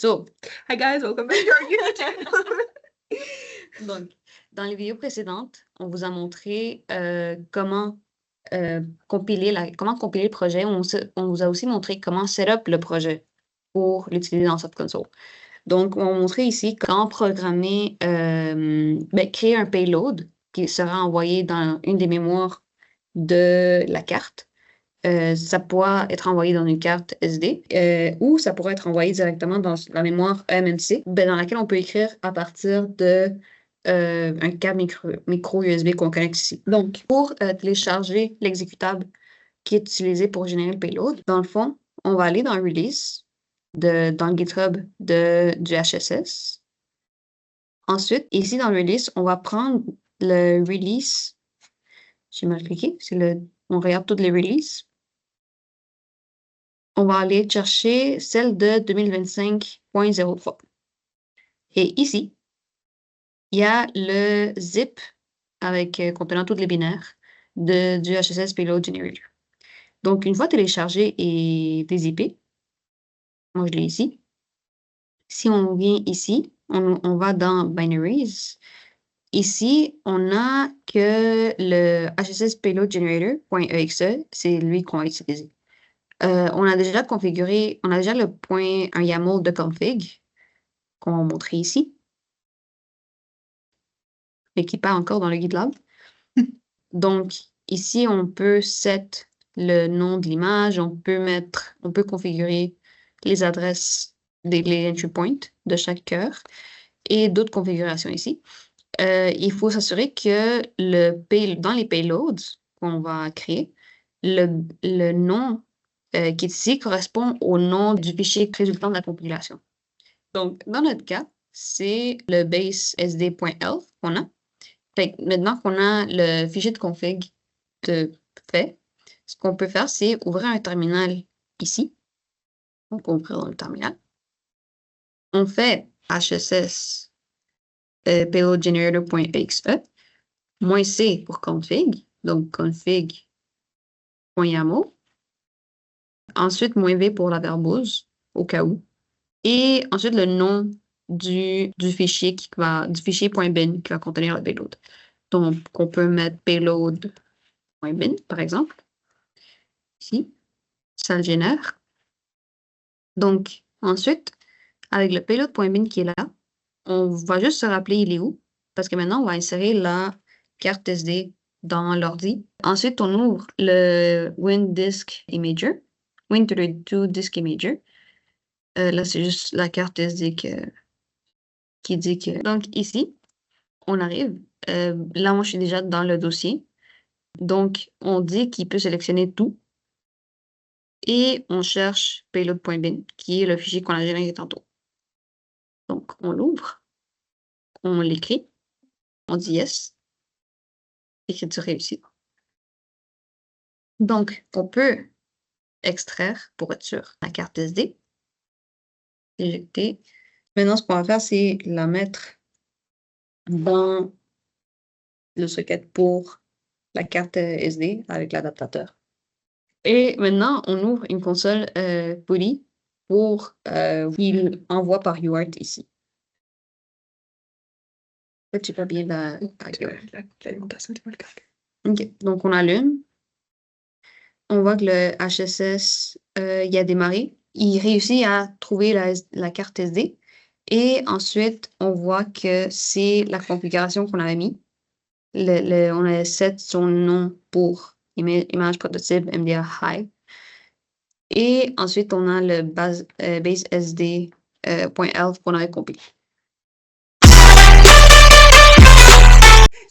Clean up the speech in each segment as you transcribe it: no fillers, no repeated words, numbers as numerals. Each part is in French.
So, Hi guys, welcome back to our YouTube channel. donc, dans les vidéos précédentes, on vous a montré comment compiler le projet. On vous a aussi montré comment setup le projet pour l'utiliser dans Soft Console. Donc, on va montrer ici comment programmer, créer un payload qui sera envoyé dans une des mémoires de la carte. Ça pourra être envoyé dans une carte SD ou ça pourrait être envoyé directement dans la mémoire eMMC, dans laquelle on peut écrire à partir de un câble micro USB qu'on connecte ici. Donc, pour télécharger l'exécutable qui est utilisé pour générer le payload, dans le fond, on va aller dans Release, dans le GitHub du HSS. Ensuite, ici dans Release, on va prendre le release. J'ai mal cliqué, on regarde toutes les releases. On va aller chercher celle de 2025.03. Et ici, il y a le zip contenant toutes les binaires du HSS Payload Generator. Donc, une fois téléchargé et dézippé, moi je l'ai ici. Si on vient ici, on va dans Binaries. Ici, on a que le HSS Payload Generator.exe, c'est lui qu'on va utiliser. On a déjà un YAML de config qu'on va montrer ici, mais qui n'est pas encore dans le GitLab. Donc, ici, on peut set le nom de l'image, on peut configurer les adresses les entry points de chaque cœur et d'autres configurations ici. Il faut s'assurer que dans les payloads qu'on va créer, le nom qui est ici correspond au nom du fichier résultant de la compilation. Donc, dans notre cas, c'est le base sd.elf qu'on a. Fait que maintenant qu'on a le fichier de config fait, ce qu'on peut faire, c'est ouvrir un terminal ici. Donc, on ouvre dans le terminal. On fait hss payloadgenerator.exe -c pour config, donc config.yaml. Ensuite, -v pour la verbose, au cas où. Et ensuite, le nom du fichier du fichier.bin qui va contenir le payload. Donc, on peut mettre payload.bin, par exemple. Ici, ça le génère. Donc, ensuite, avec le payload.bin qui est là, on va juste se rappeler il est où, parce que maintenant, on va insérer la carte SD dans l'ordi. Ensuite, on ouvre le WinDisk Win32 Disk Imager. Là, c'est juste la carte SD qui dit que... Donc, ici, on arrive. Là, moi, je suis déjà dans le dossier. Donc, on dit qu'il peut sélectionner tout. Et on cherche payload.bin, qui est le fichier qu'on a généré tantôt. Donc, on l'ouvre. On l'écrit. On dit yes. Écriture réussie. Donc, on peut extraire, pour être sûr, la carte SD. Éjecter. Maintenant, ce qu'on va faire, c'est la mettre dans le socket pour la carte SD avec l'adaptateur. Et maintenant, on ouvre une console PuTTY pour qu'il envoie par UART ici. En fait, j'ai pas bien l'alimentation du volcan. OK, donc on allume. On voit que le HSS, il a démarré. Il réussit à trouver la carte SD. Et ensuite, on voit que c'est la configuration qu'on avait mis. On a set son nom pour image prototype MDA High. Et ensuite, on a le base SD.elf qu'on avait compilé.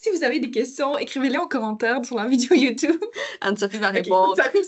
Si vous avez des questions, écrivez-les en commentaire sur la vidéo YouTube. Anne-Sophie va répondre. Okay,